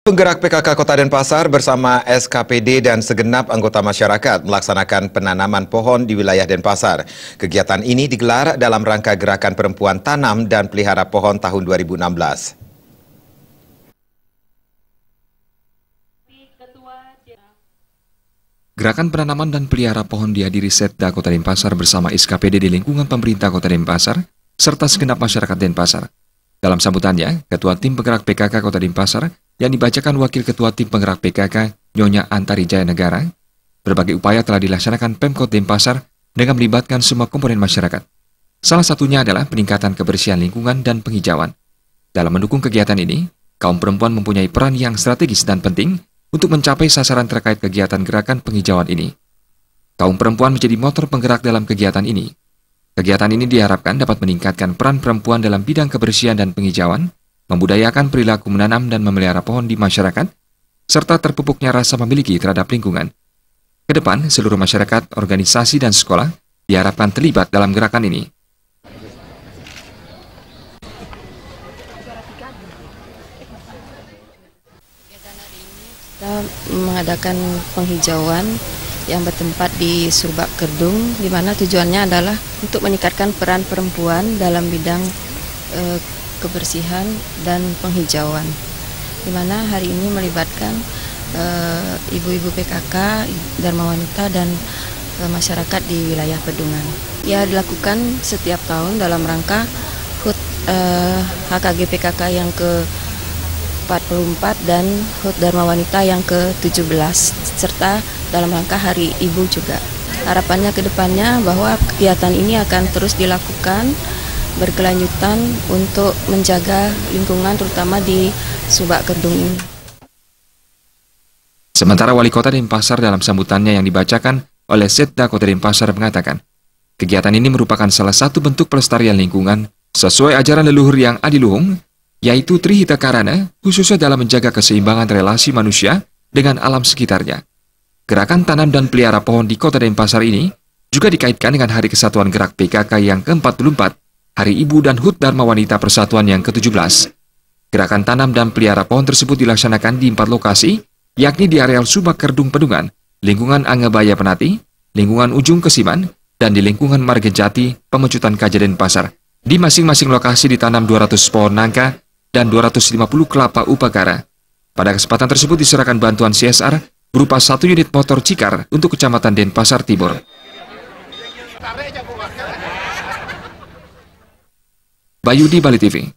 Penggerak PKK Kota Denpasar bersama SKPD dan segenap anggota masyarakat melaksanakan penanaman pohon di wilayah Denpasar. Kegiatan ini digelar dalam rangka Gerakan Perempuan Tanam dan Pelihara Pohon tahun 2016. Gerakan penanaman dan pelihara pohon dihadiri Setda Kota Denpasar bersama SKPD di lingkungan pemerintah Kota Denpasar serta segenap masyarakat Denpasar. Dalam sambutannya, Ketua Tim Penggerak PKK Kota Denpasar yang dibacakan Wakil Ketua Tim Penggerak PKK Nyonya Antari Jaya Negara, berbagai upaya telah dilaksanakan Pemkot Denpasar dengan melibatkan semua komponen masyarakat. Salah satunya adalah peningkatan kebersihan lingkungan dan penghijauan. Dalam mendukung kegiatan ini, kaum perempuan mempunyai peran yang strategis dan penting untuk mencapai sasaran terkait kegiatan gerakan penghijauan ini. Kaum perempuan menjadi motor penggerak dalam kegiatan ini. Kegiatan ini diharapkan dapat meningkatkan peran perempuan dalam bidang kebersihan dan penghijauan, membudayakan perilaku menanam dan memelihara pohon di masyarakat, serta terpupuknya rasa memiliki terhadap lingkungan. Ke depan, seluruh masyarakat, organisasi, dan sekolah diharapkan terlibat dalam gerakan ini. Kita mengadakan penghijauan yang bertempat di Subak Kerdung, di mana tujuannya adalah untuk meningkatkan peran perempuan dalam bidang kebersihan dan penghijauan, di mana hari ini melibatkan ibu-ibu PKK, Dharma Wanita, dan masyarakat di wilayah Pedungan. Ya, dilakukan setiap tahun dalam rangka HUT HKG PKK yang ke-44 dan HUT Dharma Wanita yang ke-17, serta dalam rangka Hari Ibu juga. Harapannya ke depannya bahwa kegiatan ini akan terus dilakukan berkelanjutan untuk menjaga lingkungan terutama di Subak Kerdung ini. Sementara Wali Kota Denpasar dalam sambutannya yang dibacakan oleh Setda Kota Denpasar mengatakan, kegiatan ini merupakan salah satu bentuk pelestarian lingkungan sesuai ajaran leluhur yang adiluhung, yaitu Trihita Karana, khususnya dalam menjaga keseimbangan relasi manusia dengan alam sekitarnya. Gerakan tanam dan pelihara pohon di Kota Denpasar ini juga dikaitkan dengan Hari Kesatuan Gerak PKK yang ke-44, Hari Ibu dan HUT Dharma Wanita Persatuan yang ke-17. Gerakan tanam dan pelihara pohon tersebut dilaksanakan di 4 lokasi, yakni di areal Subak Kerdung Pedungan, lingkungan Angebaya Penati, lingkungan Ujung Kesiman, dan di lingkungan Margejati, Pemecutan Kaja Denpasar. Di masing-masing lokasi ditanam 200 pohon nangka dan 250 kelapa upakara. Pada kesempatan tersebut diserahkan bantuan CSR berupa 1 unit motor Cikar untuk Kecamatan Denpasar Timur. Bayudi, Bali TV.